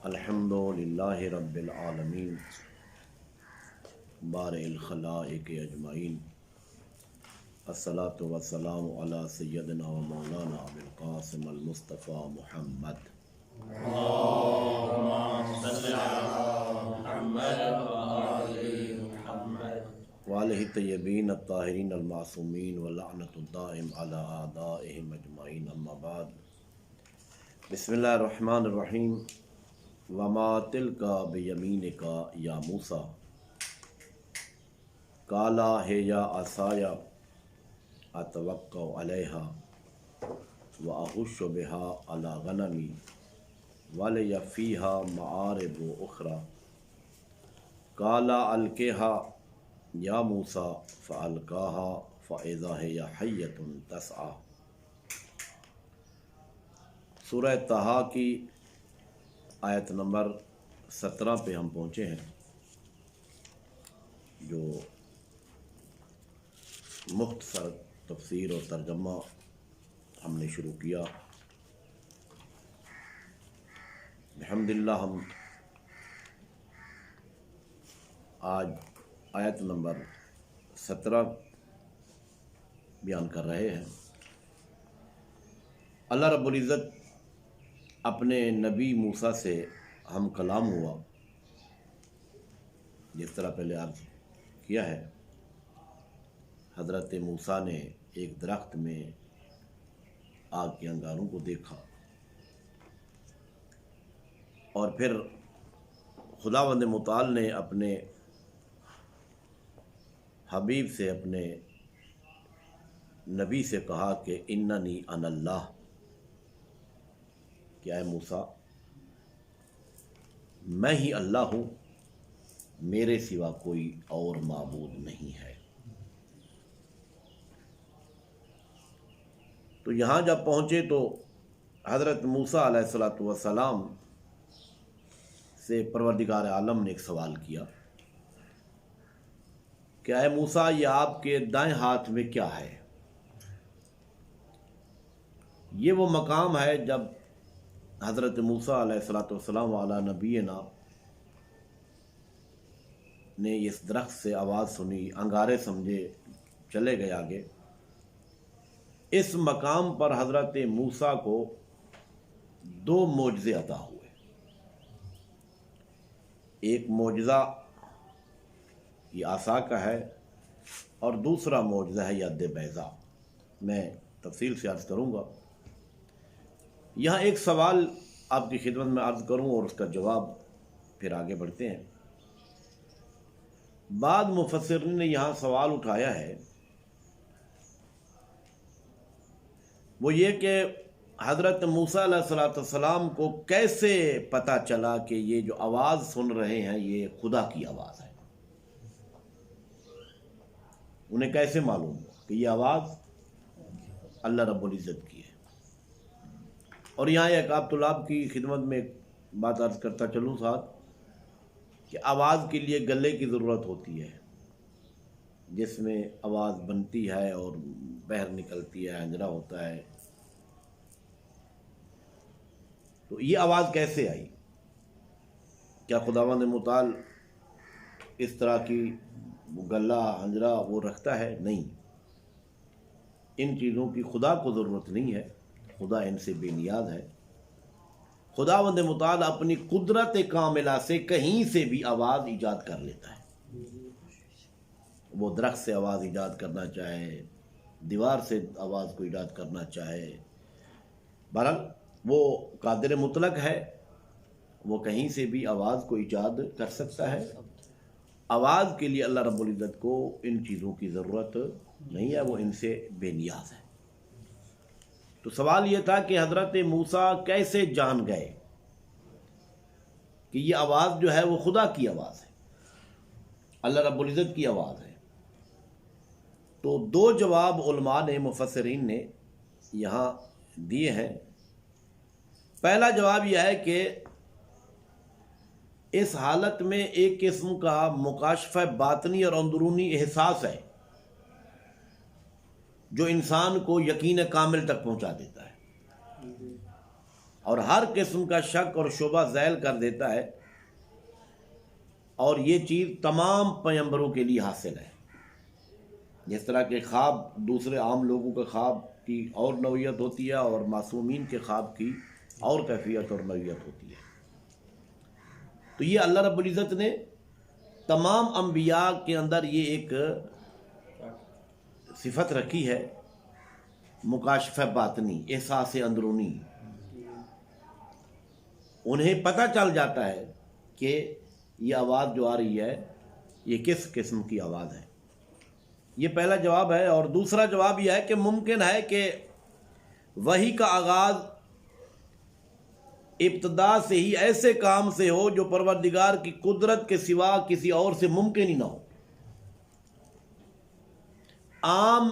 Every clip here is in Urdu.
الحمدللہ رب العالمین بارئ الخلائق اجمعین الصلاۃ والسلام علی سیدنا و مولانا ابی القاسم المصطفیٰ محمد وآلہ طیبین الطاہرین المعصومین ولعنۃ الدائم علی اعدائہم اجمعین اما بعد بسم اللہ الرحمن الرحیم وما تلک بیمینک یا موسیٰ قالا ہے یا عصایا اتوکا علیہا واحش بہا علی غنمی ولی فیہا معارب اخری قالا القیہا یا موسیٰ فالقاہا فاذا ہی حیۃ تسعی۔ سورہ طٰہٰ کی آیت نمبر 17 پہ ہم پہنچے ہیں، جو مختصر تفسیر اور ترجمہ ہم نے شروع کیا۔ الحمدللہ ہم آج آیت نمبر 17 بیان کر رہے ہیں۔ اللہ رب العزت اپنے نبی موسیٰ سے ہم کلام ہوا، جس طرح پہلے عرض کیا ہے۔ حضرت موسیٰ نے ایک درخت میں آگ کے انگاروں کو دیکھا، اور پھر خداوند متعال نے اپنے حبیب سے، اپنے نبی سے کہا کہ اننی انا اللہ، کہ اے موسیٰ میں ہی اللہ ہوں، میرے سوا کوئی اور معبود نہیں ہے۔ تو یہاں جب پہنچے تو حضرت موسیٰ علیہ السلام سے پروردگار عالم نے ایک سوال کیا کہ اے موسیٰ یہ آپ کے دائیں ہاتھ میں کیا ہے؟ یہ وہ مقام ہے جب حضرت موسیٰ علیہ السلام علی نبینا نے اس درخت سے آواز سنی، انگارے سمجھے، چلے گئے آگے۔ اس مقام پر حضرت موسیٰ کو 2 معجزے عطا ہوئے۔ ایک معجزہ یہ عصا کا ہے، اور دوسرا معجزہ ہے ید بیضاء۔ میں تفصیل سے عرض کروں گا۔ یہاں ایک سوال آپ کی خدمت میں عرض کروں اور اس کا جواب پھر آگے بڑھتے ہیں۔ بعض مفسرین نے یہاں سوال اٹھایا ہے، وہ یہ کہ حضرت موسیٰ علیہ السلام کو کیسے پتہ چلا کہ یہ جو آواز سن رہے ہیں یہ خدا کی آواز ہے؟ انہیں کیسے معلوم کہ یہ آواز اللہ رب العزت کی ہے؟ اور یہاں ایک آپ طلاب کی خدمت میں ایک بات عرض کرتا چلوں ساتھ، کہ آواز کے لیے گلے کی ضرورت ہوتی ہے، جس میں آواز بنتی ہے اور بہر نکلتی ہے، انجرا ہوتا ہے۔ تو یہ آواز کیسے آئی؟ کیا خداوند متعال اس طرح کی گلہ ہنجرا وہ رکھتا ہے؟ نہیں، ان چیزوں کی خدا کو ضرورت نہیں ہے، خدا ان سے بے نیاز ہے۔ خداوند متعال اپنی قدرت کاملہ سے کہیں سے بھی آواز ایجاد کر لیتا ہے۔ وہ درخت سے آواز ایجاد کرنا چاہے، دیوار سے آواز کو ایجاد کرنا چاہے، بہرحال وہ قادر مطلق ہے، وہ کہیں سے بھی آواز کو ایجاد کر سکتا ہے۔ آواز کے لیے اللہ رب العزت کو ان چیزوں کی ضرورت نہیں ہے، وہ ان سے بے نیاز ہے۔ تو سوال یہ تھا کہ حضرت موسیٰ کیسے جان گئے کہ یہ آواز جو ہے وہ خدا کی آواز ہے، اللہ رب العزت کی آواز ہے؟ تو 2 جواب علماء نے، مفسرین نے یہاں دیے ہیں۔ پہلا جواب یہ ہے کہ اس حالت میں ایک قسم کا مکاشفہ باطنی اور اندرونی احساس ہے جو انسان کو یقین کامل تک پہنچا دیتا ہے۔ اور ہر قسم کا شک اور شبہ زائل کر دیتا ہے، اور یہ چیز تمام پیغمبروں کے لیے حاصل ہے۔ جس طرح کہ خواب دوسرے عام لوگوں کے خواب کی اور نوعیت ہوتی ہے، اور معصومین کے خواب کی اور کیفیت اور نوعیت ہوتی ہے، تو یہ اللہ رب العزت نے تمام انبیاء کے اندر یہ ایک صفت رکھی ہے، مکاشفہ باطنی، احساس اندرونی۔ انہیں پتہ چل جاتا ہے کہ یہ آواز جو آ رہی ہے یہ کس قسم کی آواز ہے۔ یہ پہلا جواب ہے۔ اور دوسرا جواب یہ ہے کہ ممکن ہے کہ وحی کا آغاز ابتدا سے ہی ایسے کام سے ہو جو پروردگار کی قدرت کے سوا کسی اور سے ممکن ہی نہ ہو۔ عام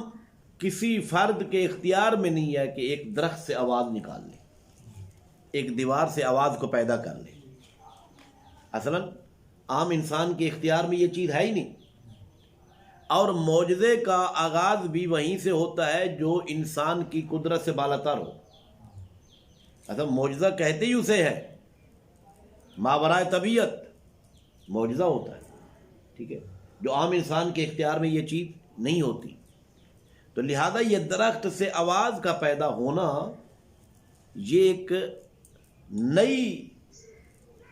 کسی فرد کے اختیار میں نہیں ہے کہ ایک درخت سے آواز نکال لے، ایک دیوار سے آواز کو پیدا کر لے۔ اصلاً عام انسان کے اختیار میں یہ چیز ہے ہی نہیں۔ اور معجزے کا آغاز بھی وہیں سے ہوتا ہے جو انسان کی قدرت سے بالاتر ہو۔ اصل معجزہ کہتے ہی اسے ہے، ماورائے طبیعت معجزہ ہوتا ہے، ٹھیک ہے، جو عام انسان کے اختیار میں یہ چیز نہیں ہوتی۔ تو لہذا یہ درخت سے آواز کا پیدا ہونا یہ ایک نئی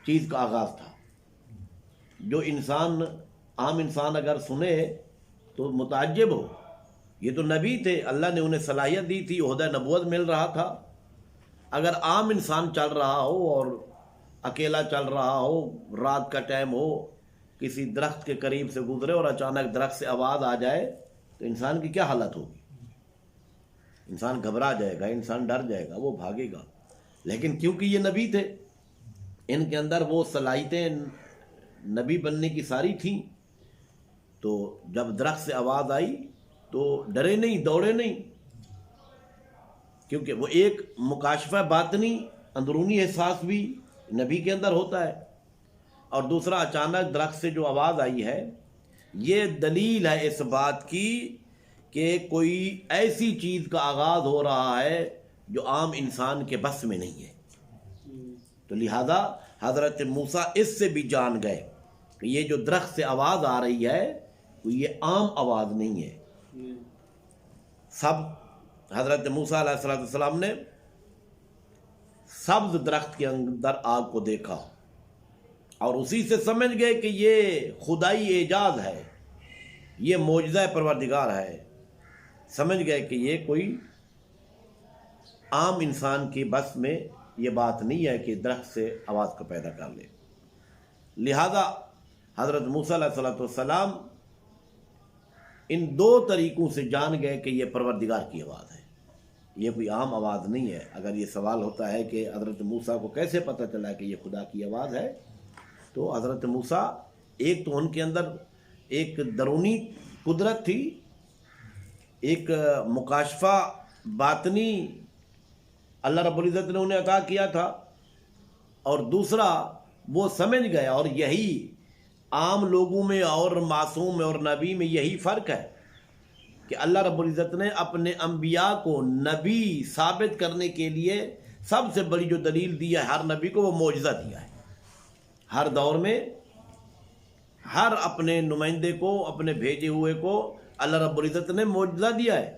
چیز کا آغاز تھا، جو عام انسان اگر سنے تو متعجب ہو۔ یہ تو نبی تھے، اللہ نے انہیں صلاحیت دی تھی، عہدہ نبوت مل رہا تھا۔ اگر عام انسان چل رہا ہو اور اکیلا چل رہا ہو، رات کا ٹائم ہو، کسی درخت کے قریب سے گزرے اور اچانک درخت سے آواز آ جائے تو انسان کی کیا حالت ہوگی؟ انسان گھبرا جائے گا، انسان ڈر جائے گا، وہ بھاگے گا۔ لیکن کیونکہ یہ نبی تھے، ان کے اندر وہ صلاحیتیں نبی بننے کی ساری تھیں، تو جب درخت سے آواز آئی تو ڈرے نہیں، دوڑے نہیں، کیونکہ وہ ایک مکاشفہ باطنی اندرونی احساس بھی نبی کے اندر ہوتا ہے، اور دوسرا اچانک درخت سے جو آواز آئی ہے یہ دلیل ہے اس بات کی کہ کوئی ایسی چیز کا آغاز ہو رہا ہے جو عام انسان کے بس میں نہیں ہے۔ تو لہذا حضرت موسیٰ اس سے بھی جان گئے کہ یہ جو درخت سے آواز آ رہی ہے یہ عام آواز نہیں ہے۔ سب حضرت موسیٰ علیہ السلام نے سبز درخت کے اندر آگ کو دیکھا اور اسی سے سمجھ گئے کہ یہ خدائی اعجاز ہے، یہ معجزہ پروردگار ہے۔ سمجھ گئے کہ یہ کوئی عام انسان کی بس میں یہ بات نہیں ہے کہ درخت سے آواز کو پیدا کر لے۔ لہذا حضرت موسیٰ علیہ السلام ان دو طریقوں سے جان گئے کہ یہ پروردگار کی آواز ہے، یہ کوئی عام آواز نہیں ہے۔ اگر یہ سوال ہوتا ہے کہ حضرت موسیٰ کو کیسے پتہ چلا کہ یہ خدا کی آواز ہے، تو حضرت موسیٰ ایک تو ان کے اندر ایک درونی قدرت تھی، ایک مکاشفہ باطنی اللہ رب العزت نے انہیں عطا کیا تھا، اور دوسرا وہ سمجھ گئے، اور یہی عام لوگوں میں اور معصوم اور نبی میں یہی فرق ہے کہ اللہ رب العزت نے اپنے انبیاء کو نبی ثابت کرنے کے لیے سب سے بڑی جو دلیل دی ہے ہر نبی کو، وہ معجزہ دیا ہے۔ ہر دور میں ہر اپنے نمائندے کو، اپنے بھیجے ہوئے کو اللہ رب العزت نے معجزہ دیا ہے،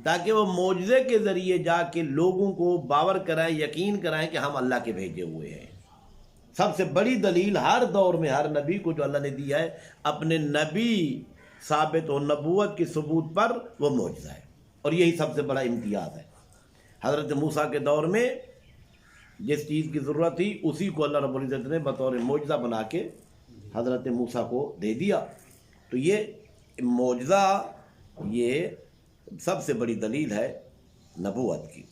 تاکہ وہ معجزے کے ذریعے جا کے لوگوں کو باور کرائیں، یقین کرائیں کہ ہم اللہ کے بھیجے ہوئے ہیں۔ سب سے بڑی دلیل ہر دور میں ہر نبی کو جو اللہ نے دیا ہے اپنے نبی ثابت و نبوت کی ثبوت پر، وہ معجزہ ہے، اور یہی سب سے بڑا امتیاز ہے۔ حضرت موسیٰ کے دور میں جس چیز کی ضرورت تھی اسی کو اللہ رب العزت نے بطور معجزہ بنا کے حضرت موسیٰ کو دے دیا۔ تو یہ معجزہ یہ سب سے بڑی دلیل ہے نبوت کی۔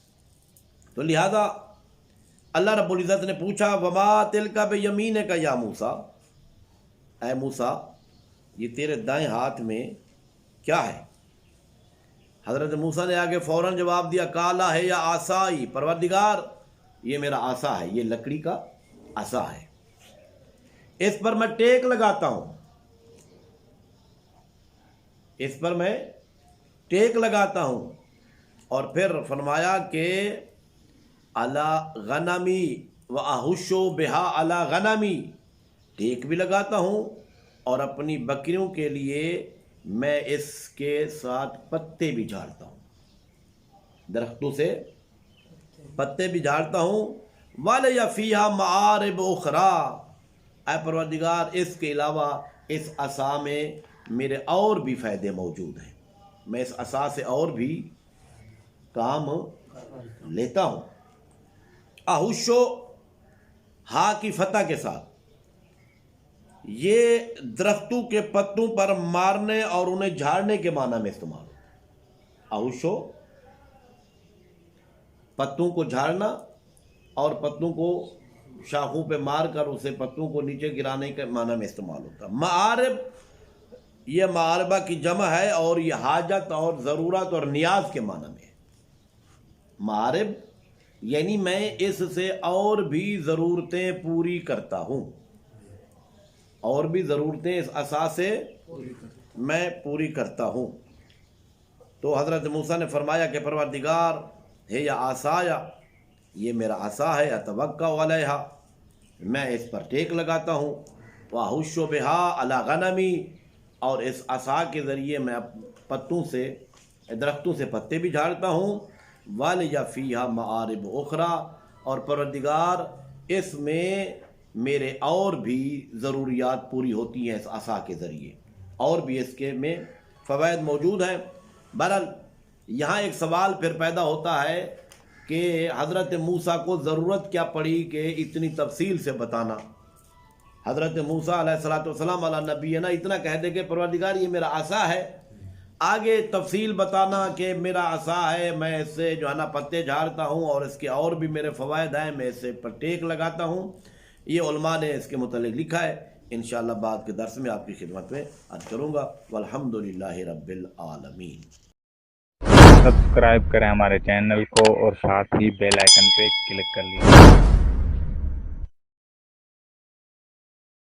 تو لہذا اللہ رب العزت نے پوچھا وما تلک بیمینک یا موسیٰ، اے موسیٰ یہ تیرے دائیں ہاتھ میں کیا ہے؟ حضرت موسیٰ نے آگے فوراً جواب دیا، کالا ہے یا عصائی، پروردگار یہ میرا عصا ہے، یہ لکڑی کا عصا ہے، اس پر میں ٹیک لگاتا ہوں، اس پر میں ٹیک لگاتا ہوں۔ اور پھر فرمایا کہ علی غنمی و احشو بہا علی غنمی، ٹیک بھی لگاتا ہوں اور اپنی بکریوں کے لیے میں اس کے ساتھ پتے بھی جھاڑتا ہوں، درختوں سے پتے بھی جھاڑتا ہوں۔ وَلَيَ فِيهَا مَعَارِبُ أُخْرَى، اے پروردگار اس کے علاوہ اس عصا میں میرے اور بھی فائدے موجود ہیں، میں اس عصا سے اور بھی کام لیتا ہوں۔ احشو ہا کی فتح کے ساتھ، یہ درختوں کے پتوں پر مارنے اور انہیں جھاڑنے کے معنی میں استعمال ہوتا ہے۔ احشو پتوں کو جھاڑنا اور پتوں کو شاخوں پہ مار کر اسے پتوں کو نیچے گرانے کے معنی میں استعمال ہوتا ہے۔ معارب، یہ معاربہ کی جمع ہے اور یہ حاجت اور ضرورت اور نیاز کے معنی میں ہے۔ معارب یعنی میں اس سے اور بھی ضرورتیں پوری کرتا ہوں، اور بھی ضرورتیں اس عصا سے میں پوری کرتا ہوں۔ تو حضرت موسیٰ نے فرمایا کہ پروردگار ہے یا عصایا، یہ میرا عصا ہے، اتوکا علیہا، میں اس پر ٹیک لگاتا ہوں، واحش بہا علی غنمی، اور اس عصا کے ذریعے میں پتوں سے درختوں سے پتے بھی جھاڑتا ہوں۔ وَلِيَ فِيهَا مَعَارِبُ أُخْرَى، اور پروردگار اس میں میرے اور بھی ضروریات پوری ہوتی ہیں اس عصا کے ذریعے، اور بھی اس کے میں فوائد موجود ہیں۔ بہرحال یہاں ایک سوال پھر پیدا ہوتا ہے کہ حضرت موسیٰ کو ضرورت کیا پڑی کہ اتنی تفصیل سے بتانا۔ حضرت موسیٰ علیہ السلام علی نبینا اتنا کہہ دے کہ پروردگار یہ میرا عصا ہے، آگے تفصیل بتانا کہ میرا عصا ہے، میں اس سے جو ہے نا پتے جھاڑتا ہوں اور اس کے اور بھی میرے فوائد ہیں، میں اس سے پر ٹیک لگاتا ہوں، یہ علماء نے اس کے متعلق لکھا ہے۔ انشاءاللہ بعد کے درس میں آپ کی خدمت میں عرض کروں گا۔ والحمدللہ رب العالمین۔ سبسکرائب کریں ہمارے چینل کو اور ساتھ ہی بیل آئیکن پہ کلک کر لیجیے۔